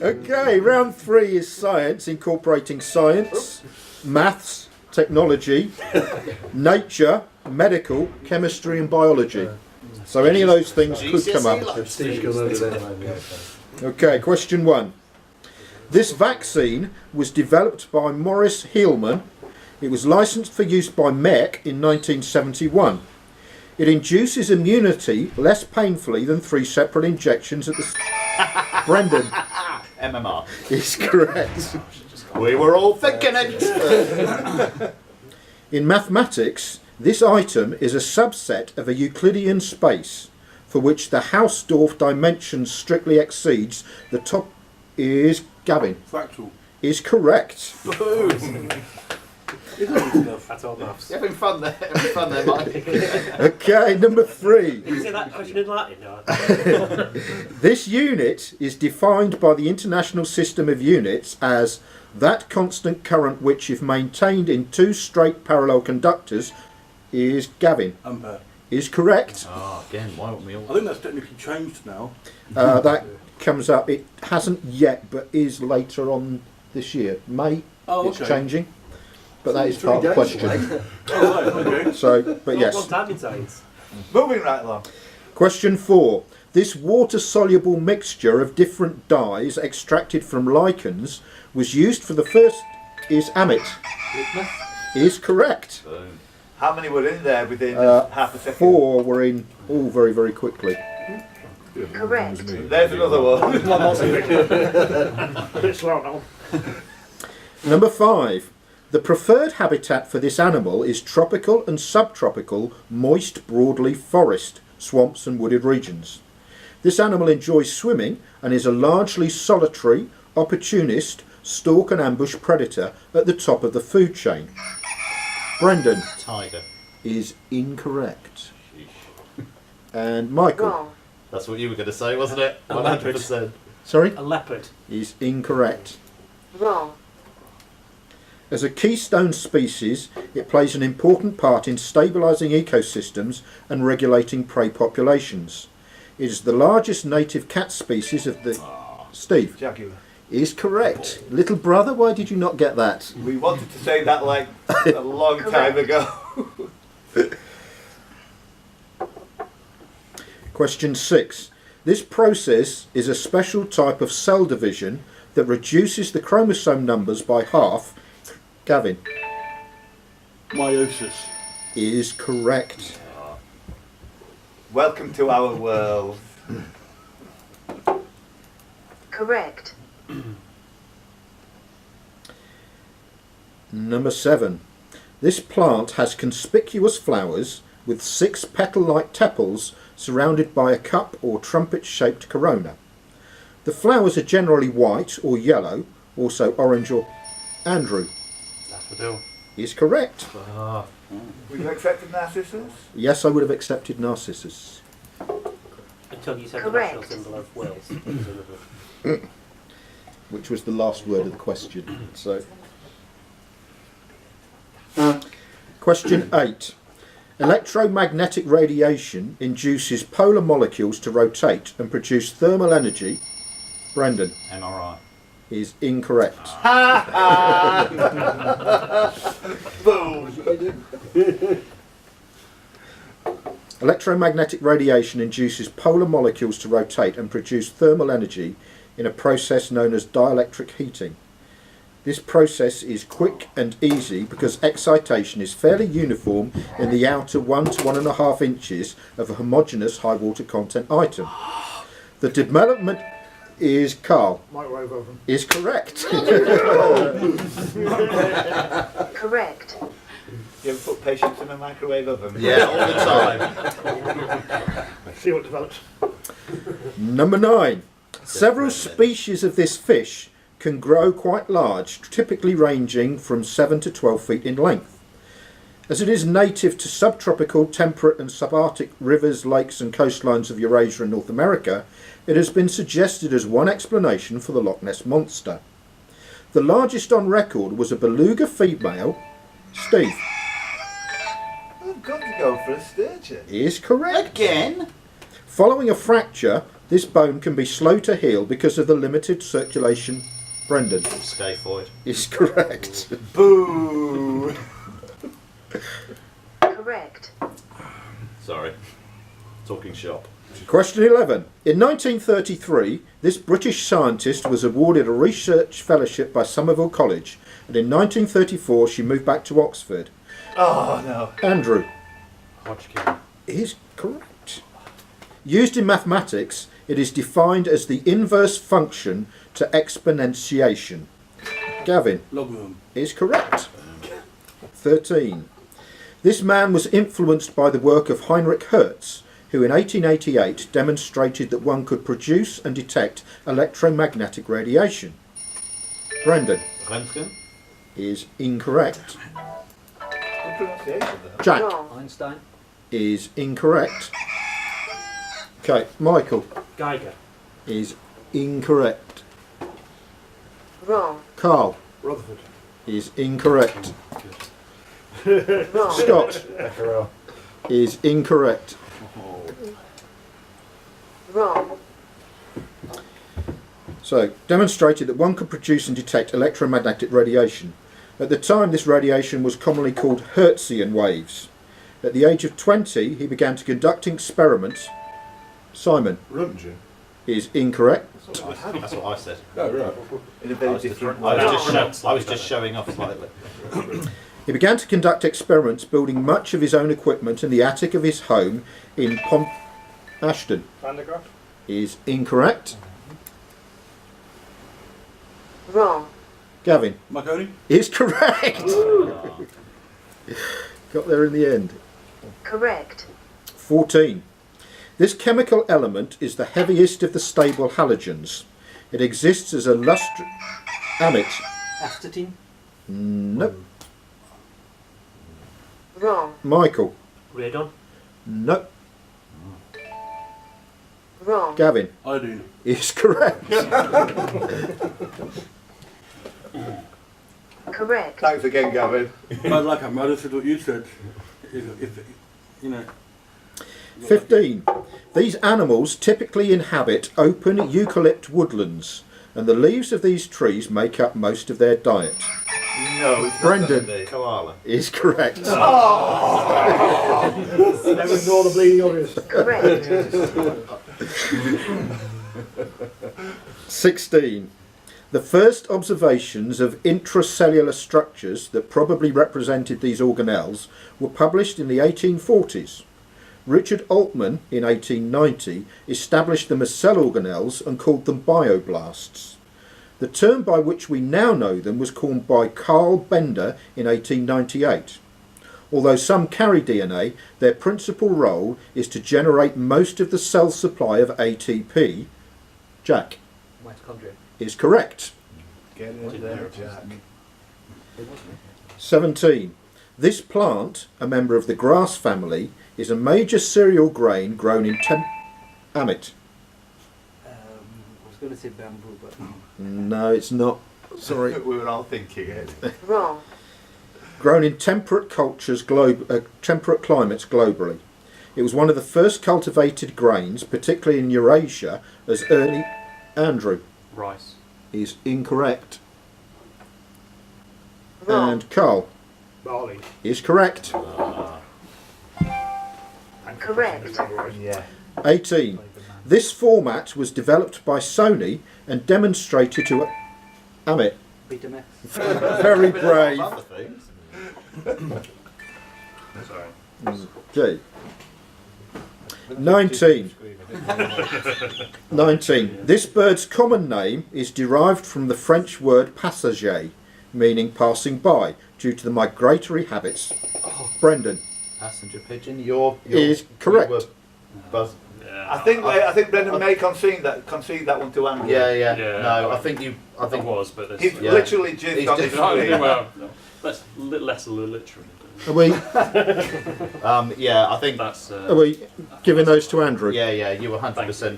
Okay, round 3 is science, incorporating science, maths, technology, nature, medical, chemistry and biology. So any of those things could come up. Okay, question 1. This vaccine was developed by Maurice Heilmann. It was licensed for use by Merck in 1971. It induces immunity less painfully than 3 separate injections at the... Brendan. MMR. Is correct. We were all thinking it. In mathematics, this item is a subset of a Euclidean space for which the Hausdorff dimension strictly exceeds the top... Is Gavin. Fractal. Is correct. Boom. That's all maths. You're having fun there, Mike. Okay, number 3. Did you say that question in Latin? No. This unit is defined by the International System of Units as that constant current which, if maintained in 2 straight parallel conductors, is Gavin. Ampere. Is correct. Oh, again, why don't we all... I think that's technically changed now. That comes up. It hasn't yet, but is later on this year. May. Oh, It's okay. changing. But that is part of the question. Oh, right, okay. So, but Long yes. time in science. Moving right along. Question 4. This water-soluble mixture of different dyes extracted from lichens was used for the first... Is Amit. Is correct. Boom. How many were in there within half a second? 4 were in all very, very quickly. Correct. There's another one. A bit slow now. Number 5. The preferred habitat for this animal is tropical and subtropical moist broadleaf forest, swamps and wooded regions. This animal enjoys swimming and is a largely solitary, opportunist, stalk and ambush predator at the top of the food chain. Brendan. Tiger. Is incorrect. And Michael. Wrong. That's what you were going to say, wasn't it? A leopard. 100%. Sorry? A leopard. Is incorrect. Wrong. As a keystone species, it plays an important part in stabilising ecosystems and regulating prey populations. It is the largest native cat species of the... Steve. Jaguar. Is correct. Little brother, why did you not get that? We wanted to say that like a long time ago. Question 6. This process is a special type of cell division that reduces the chromosome numbers by half. Gavin. Meiosis. Is correct. Welcome to our world. Correct. Number 7. This plant has conspicuous flowers with 6 petal-like tepals surrounded by a cup or trumpet-shaped corona. The flowers are generally white or yellow, also orange or... Andrew. Daffodil. Is correct. Ah, Would you accepted Narcissus? Yes, I would have accepted Narcissus. Until you said Correct. the national symbol of Wales. Which was the last word of the question. So, question 8. Electromagnetic radiation induces polar molecules to rotate and produce thermal energy. Brendan. MRI. Is incorrect. Boom. Electromagnetic radiation induces polar molecules to rotate and produce thermal energy in a process known as dielectric heating. This process is quick and easy because excitation is fairly uniform in the outer 1 to 1.5 inches of a homogeneous high water content item. The development is Carl. Microwave oven. Is correct. Correct. You ever put patients in a microwave oven? Yeah, all the time. See what develops. Number 9. Several species of this fish can grow quite large, typically ranging from 7 to 12 feet in length. As it is native to subtropical, temperate and subarctic rivers, lakes and coastlines of Eurasia and North America, it has been suggested as one explanation for the Loch Ness Monster. The largest on record was a beluga female. Steve. I've got to go for a sturgeon. Is correct. Again? Following a fracture, This bone can be slow to heal because of the limited circulation. Brendan Scaphoid. is correct. Boo! Correct. Sorry. Talking shop. Question 11. In 1933, this British scientist was awarded a research fellowship by Somerville College, and in 1934 she moved back to Oxford. Oh no. Andrew Hodgkin. is correct. Used in mathematics, it is defined as the inverse function to exponentiation. Gavin Logarithm. is correct. 13. This man was influenced by the work of Heinrich Hertz, who in 1888 demonstrated that one could produce and detect electromagnetic radiation. Brendan Röntgen. is incorrect. Good pronunciation though. Jack Wrong. Einstein. is incorrect. Okay, Michael Geiger. is incorrect. Wrong. Carl Rutherford. is incorrect. Wrong. Scott is incorrect. Wrong. So, demonstrated that one could produce and detect electromagnetic radiation. At the time, this radiation was commonly called Hertzian waves. At the age of 20, he began to conduct experiments. Simon Röntgen. is incorrect. That's what I said. Oh, right. In a I very was, different I way. was just showing off slightly. He began to conduct experiments building much of his own equipment in the attic of his home in Ashton. Van der Graaf. Is incorrect. Wrong. Gavin Marconi. is correct. Got there in the end. Correct. 14. This chemical element is the heaviest of the stable halogens. It exists as a amide. Astatine. Nope. Wrong. Michael. Radon. Nope. Wrong. Gavin Iodine. is correct. Correct. Thanks again, Gavin. I'd like I might have said what you said. If you know. 15. These animals typically inhabit open eucalypt woodlands, and the leaves of these trees make up most of their diet. No, it's Brendan Koala. is correct. Never ignore the bleeding obvious. Correct. 16. The first observations of intracellular structures that probably represented these organelles were published in the 1840s. Richard Altman, in 1890, established them as cell organelles and called them bioblasts. The term by which we now know them was coined by Carl Bender in 1898. Although some carry DNA, their principal role is to generate most of the cell supply of ATP. Jack Mitochondria. is correct. Get in there, Jack. 17. This plant, a member of the grass family, is a major cereal grain grown in Amit. I was going to say bamboo, but No, it's not. Sorry. We were all thinking it. Wrong. Grown in temperate temperate climates globally. It was one of the first cultivated grains, particularly in Eurasia, as early. Andrew rice. is incorrect. Wrong. And Carl Barley. is correct. Correct. Yeah. 18. This format was developed by Sony and demonstrated to Amit. Betamax. Very brave. Other things. Sorry. Okay. 19. 19. This bird's common name is derived from the French word passager, meaning passing by, due to the migratory habits. Brendan Passenger pigeon. is correct. You were buzz. I think Brendan may concede that one to Andrew. Yeah. Yeah. No, I think I was, but there's He's Yeah. literally jizzed He's on his just- screen. well, that's less literally. Are we, yeah, I think That's are we giving those to Andrew? yeah, you were 100%.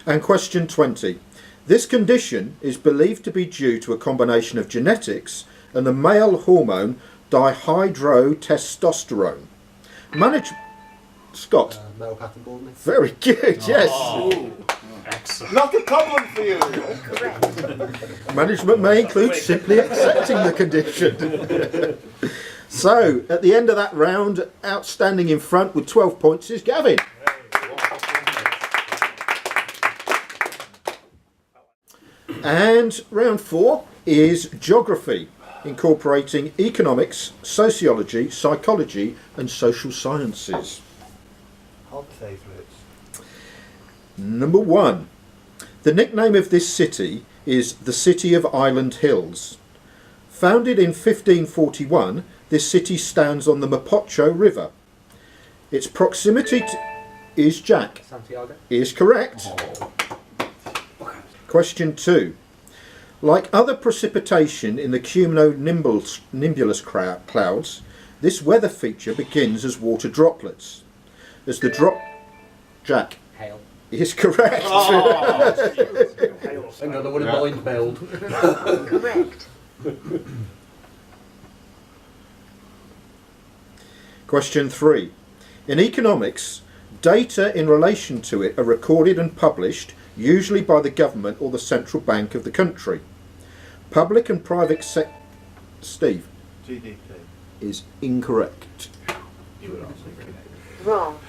And question 20. This condition is believed to be due to a combination of genetics and the male hormone dihydrotestosterone. Scott. Male pattern baldness. Very good, yes. Oh, excellent. Not a problem for you. Correct. Management may include simply accepting the condition. So, at the end of that round, outstanding in front with 12 points is Gavin. And round 4 is geography, incorporating economics, sociology, psychology and social sciences. Hot favourites. Number 1. The nickname of this city is the City of Island Hills. Founded in 1541, this city stands on the Mapocho River. Its proximity is Jack. Santiago. Is correct. Question 2. Like other precipitation in the cumulonimbus clouds, this weather feature begins as water droplets. As the drop... Jack. Hail. Is correct. Hang on, I want a mind meld. Correct. Question 3. In economics, data in relation to it are recorded and published, usually by the government or the central bank of the country. Public and private Steve GDP. is incorrect. Wrong.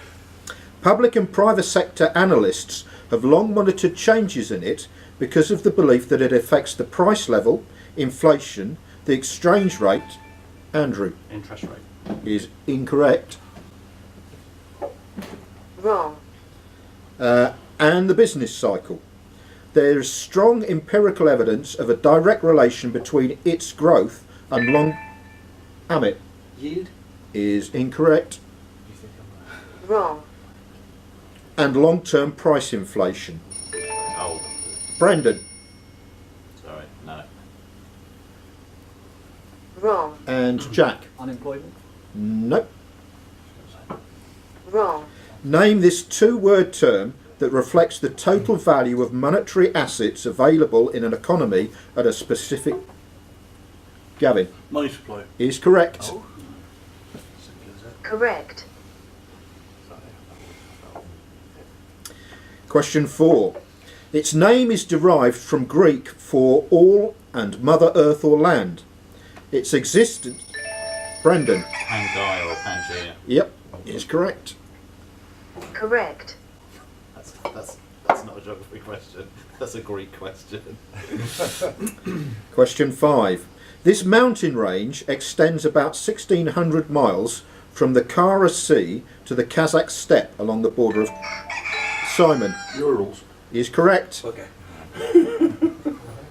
Public and private sector analysts have long monitored changes in it because of the belief that it affects the price level, inflation, the exchange rate. Andrew Interest rate. is incorrect. Wrong. And the business cycle. There is strong empirical evidence of a direct relation between its growth and Amit Yield. is incorrect. Wrong. And long-term price inflation. Oh, Brendan sorry, no. Wrong. and Jack. Unemployment. Nope. Wrong. Name this two-word term that reflects the total value of monetary assets available in an economy at a specific... Gavin Money supply. is correct. Oh. Correct. Question 4. Its name is derived from Greek for all and Mother Earth or land. Its existence... Brendan. Pangaea or Pangea. Yep, is correct. Correct. That's not a geography question. That's a Greek question. Question 5. This mountain range extends about 1,600 miles from the Kara Sea to the Kazakh steppe along the border of... Simon Urals. is correct. Okay.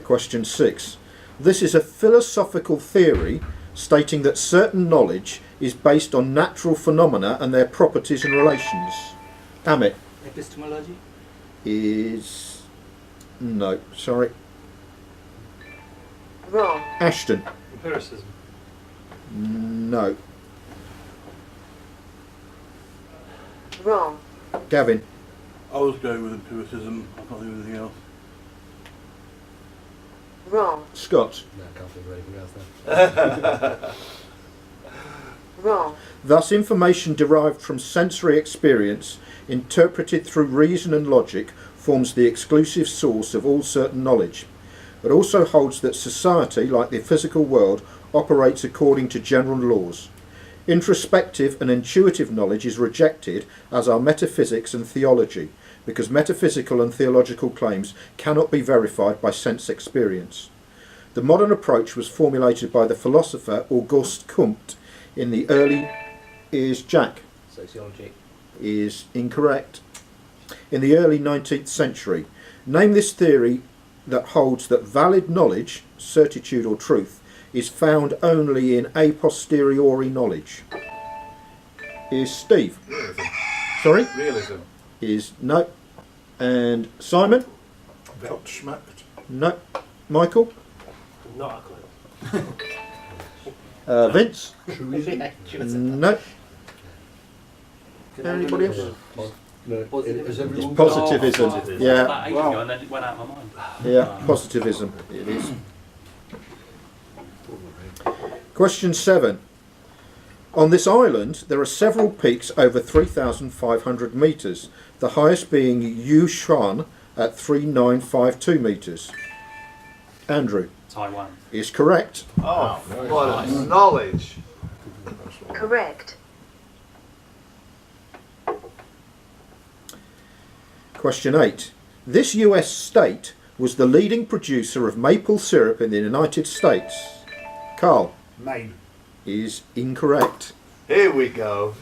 Question 6. This is a philosophical theory stating that certain knowledge is based on natural phenomena and their properties and relations. Amit Epistemology. is... No, sorry. Wrong. Ashton. Empiricism. No. Wrong. Gavin. I was going with empiricism. I can't think of anything else. Wrong. Scott. No, I can't think of anything else now. Wrong. Thus, information derived from sensory experience, interpreted through reason and logic, forms the exclusive source of all certain knowledge. It also holds that society, like the physical world, operates according to general laws. Introspective and intuitive knowledge is rejected, as are metaphysics and theology, because metaphysical and theological claims cannot be verified by sense experience. The modern approach was formulated by the philosopher Auguste Comte in the early... Is Jack? Sociology. Is incorrect. In the early 19th century. Name this theory that holds that valid knowledge, certitude or truth, is found only in a posteriori knowledge. Is Steve? Realism. Sorry? Realism. Is no. And Simon? Weltschmacht. No. Michael? Not a clue. Vince? Truism. No. Anybody else? No. Positive. Is everyone... Positivism. Yeah. About ages ago, and then it went out of my mind. Yeah. Positivism. It is. Question 7. On this island, there are several peaks over 3,500 metres, the highest being Yushan at 3,952 metres. Andrew Taiwan. is correct. Oh, Wow, what nice. knowledge. Correct. Question 8. This US state was the leading producer of maple syrup in the United States. Carl Maine. is incorrect. Here we go.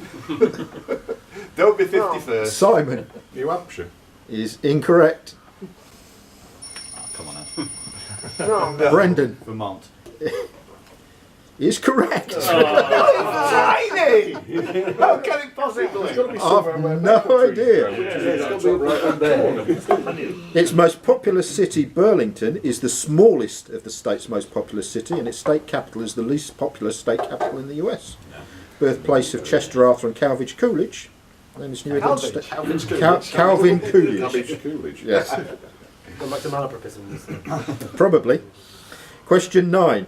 Don't be 51st. Simon New Hampshire. is incorrect. Oh, come on now. Wrong. Brendan Vermont. is correct. Tiny! How can it possibly? I've no idea. It's got to be right on there. Its most populous city, Burlington, is the smallest of the state's most populous city, and its state capital is the least populous state capital in the US. Birthplace of Chester Arthur and Calvin Coolidge. Name is New England Calvin? Calvin Coolidge. Cabbage Coolidge. Yes, Going back to malapropism. probably. Question 9.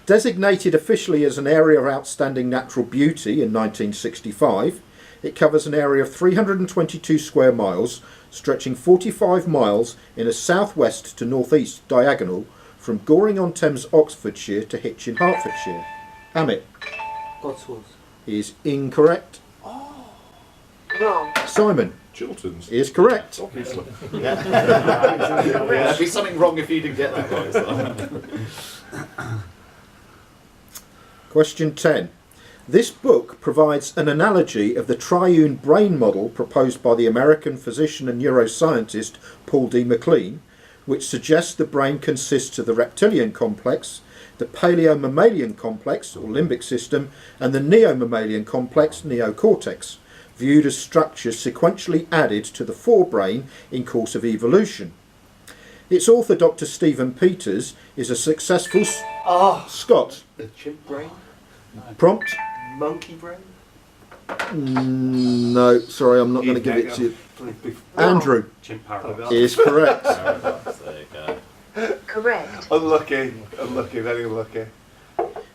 Designated officially as an area of outstanding natural beauty in 1965, it covers an area of 322 square miles, stretching 45 miles in a southwest to northeast diagonal from Goring-on-Thames, Oxfordshire to Hitchin, Hertfordshire. Amit Cotswolds. is incorrect. Wrong. Simon Chilterns. is correct. Obviously. There'd be something wrong if you didn't get that right. So. Question 10. This book provides an analogy of the triune brain model proposed by the American physician and neuroscientist Paul D. MacLean, which suggests the brain consists of the reptilian complex, the paleo-mammalian complex or limbic system, and the neo-mammalian complex, neocortex, viewed as structures sequentially added to the forebrain in course of evolution. Its author, Dr. Stephen Peters, is a successful Scott. The chimp brain. Prompt? Monkey brain. No, sorry, I'm not going to give it to you. Andrew Chimp paradox. is correct. There you go. Correct. Unlucky. Unlucky, very unlucky.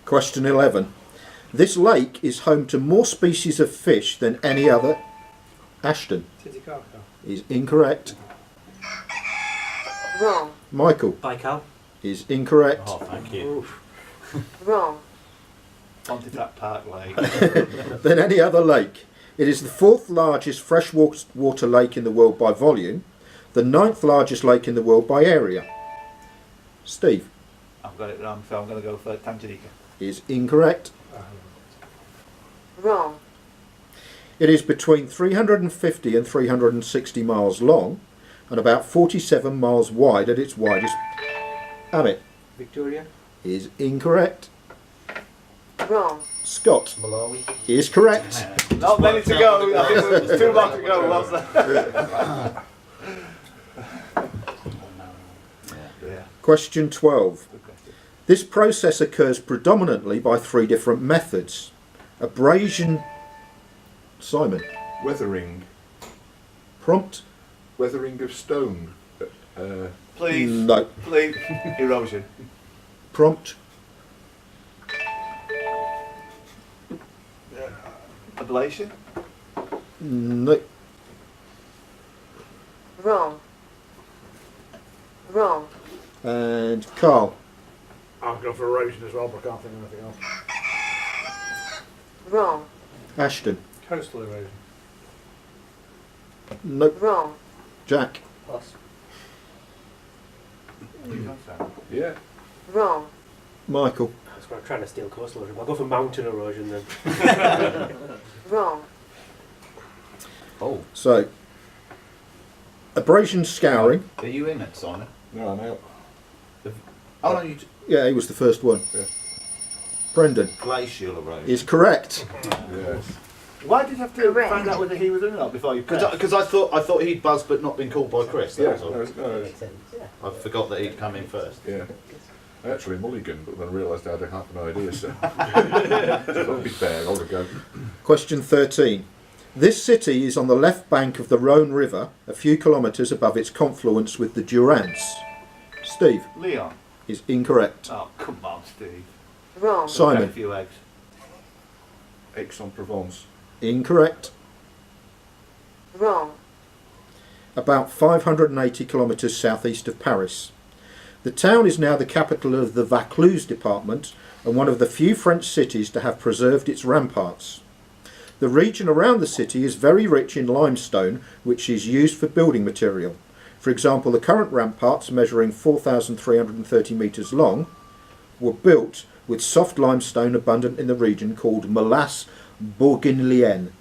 Question 11. This lake is home to more species of fish than any other. Ashton Titicaca. is incorrect. Wrong. Michael Baikal. is incorrect. Oh, thank you. Wrong. Pontefract Park Lake. Than any other lake. It is the 4th largest freshwater lake in the world by volume, the 9th largest lake in the world by area. Steve I've got it wrong, so I'm going to go for Tanganyika. is incorrect. Wrong. It is between 350 and 360 miles long and about 47 miles wide at its widest. Amit Victoria. is incorrect. Wrong. Scott Malawi. is correct. Not many to go. I think there's too long to go, wasn't there? Yeah. Question 12. Good question. This process occurs predominantly by 3 different methods. Abrasion. Simon. Weathering. Prompt. Weathering of stone. Please, No. please, erosion. Prompt. Ablation. No. Wrong. Wrong. And Carl. I'll go for erosion as well, but I can't think of anything else. Wrong. Ashton. Coastal erosion. Nope. Wrong. Jack. Pass. Yeah. Wrong. Michael. That's why I'm trying to steal coastal erosion. I'll go for mountain erosion then. Wrong. Oh, So, abrasion scouring. are you in it, Simon? No, I'm out. Oh no, you. Yeah, he was the first one. Yeah. Brendan Glacial erosion. is correct. Yes. Why did you have to Correct. find out whether he was in or not before you pressed? Because I thought he'd buzzed but not been called by Chris. That Yeah. was all. No, I forgot that he'd come in first. yeah. I actually mulliganed, but then realised I had half an idea, so. That'll be fair, I'll go. Question 13. This city is on the left bank of the Rhone River, a few kilometres above its confluence with the Durance. Steve Leon. is incorrect. Oh, come on, Steve. Wrong. Had a Simon few eggs. Aix-en-Provence. Incorrect. Wrong. About 580 kilometres southeast of Paris. The town is now the capital of the Vaucluse department and one of the few French cities to have preserved its ramparts. The region around the city is very rich in limestone, which is used for building material. For example, the current ramparts, measuring 4,330 metres long, were built with soft limestone abundant in the region called Molasse Bourguignonne.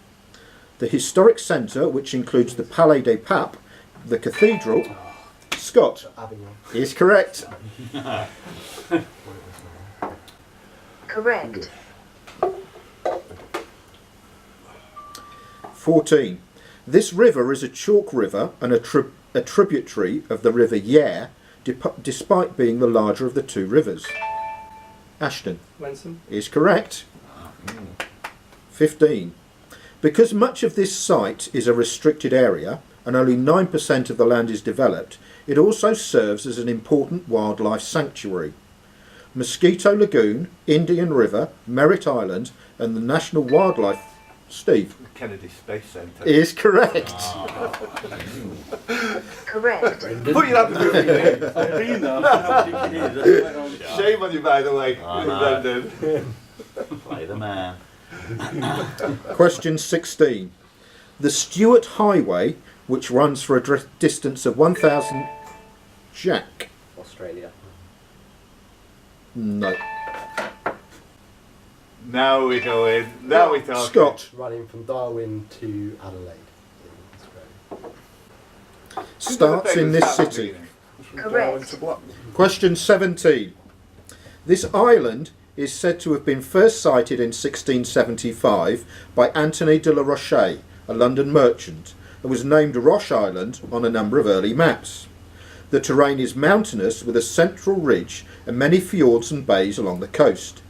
The historic centre, which includes the Palais des Papes, the cathedral, Scott, is correct. Correct. 14. This river is a chalk river and a tributary of the River Yare, despite being the larger of the two rivers. Ashton Wenson. is correct. 15. Because much of this site is a restricted area and only 9% of the land is developed, it also serves as an important wildlife sanctuary. Mosquito Lagoon, Indian River, Merritt Island and the National Wildlife Steve Kennedy Space Centre. is correct. Correct. Put your hand up. I've been there. I don't think it is. That's right on. Shame on you, by the way, I know. Brendan. Play the man. Question 16. The Stuart Highway, which runs for a distance of 1,000... Jack? Australia. No. Now we go in. Now we talk. Scott. Running from Darwin to Adelaide in Australia. Starts in this city. Correct. Question 17. This island is said to have been first sighted in 1675 by Anthony de la Roche, a London merchant, and was named Roche Island on a number of early maps. The terrain is mountainous with a central ridge and many fjords and bays along the coast.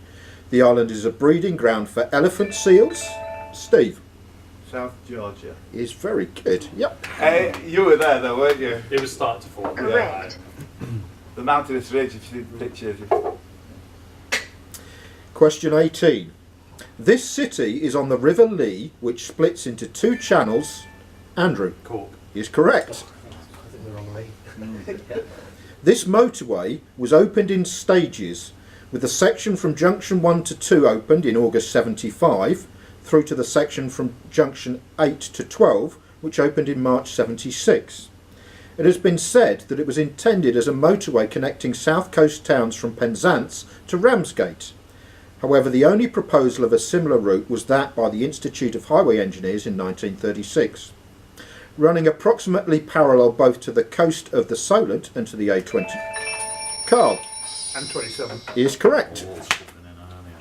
The island is a breeding ground for elephant seals. Steve South Georgia. is very good. Yep. Hey, you were there though, weren't you? It was starting to form. Correct. The mountainous ridge, if you see the pictures. Question 18. This city is on the River Lee, which splits into two channels. Andrew Cork. is correct. I think the wrong way. This motorway was opened in stages, with the section from junction 1 to 2 opened in August 75, through to the section from junction 8 to 12, which opened in March 76. It has been said that it was intended as a motorway connecting south coast towns from Penzance to Ramsgate. However, the only proposal of a similar route was that by the Institute of Highway Engineers in 1936. Running approximately parallel both to the coast of the Solent and to the A20. Carl And 27. is correct.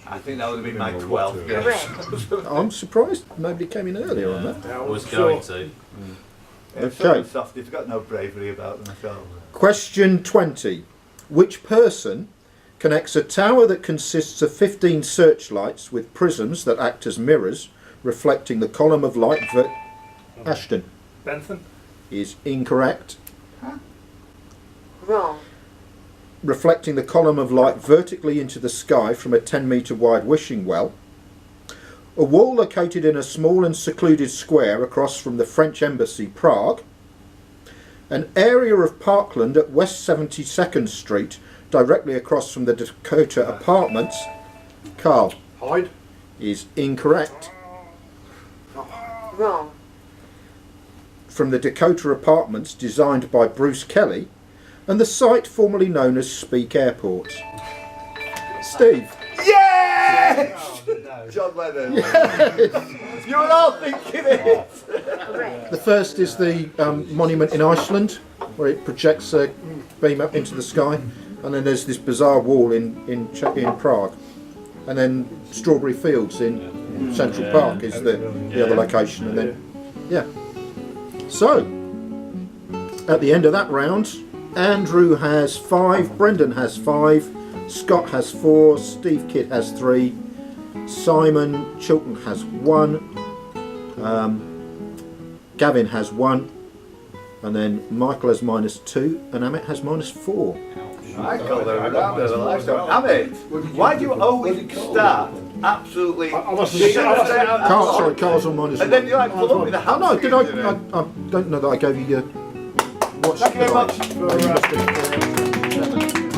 I think that would have been my 12th guess. Correct. I'm surprised nobody came in earlier on that. I was going to. It's Okay. so soft, you've got no bravery about them at all. Question 20. Which person connects a tower that consists of 15 searchlights with prisms that act as mirrors, reflecting the column of light Ashton Bentham. is incorrect. Wrong. Reflecting the column of light vertically into the sky from a 10-metre wide wishing well. A wall located in a small and secluded square across from the French Embassy, Prague. An area of parkland at West 72nd Street, directly across from the Dakota Apartments. Carl Hyde. is incorrect. Wrong. From the Dakota Apartments, designed by Bruce Kelly, and the site formerly known as Speke Airport. Steve. Yes! Oh, no. John Lennon. You were all thinking it. Correct. The first is the monument in Iceland, where it projects a beam up into the sky, and then there's this bizarre wall in Prague, and then Strawberry Fields in Central Park is the other location, and then yeah. So at the end of that round, Andrew has 5, Brendan has 5, Scott has 4, Steve Kidd has 3, Simon Chilton has 1, Gavin has 1, and then Michael has -2, and Amit has -4. I call them around the lifestyle. Amit, why do you always start absolutely. I wasn't You're sure. gonna say out- Carl, sorry, Carl's on mine as And well. then you like pull up with a Oh hand. no, did I don't know that I gave you your watch Thank you very device. much. Oh, you must have,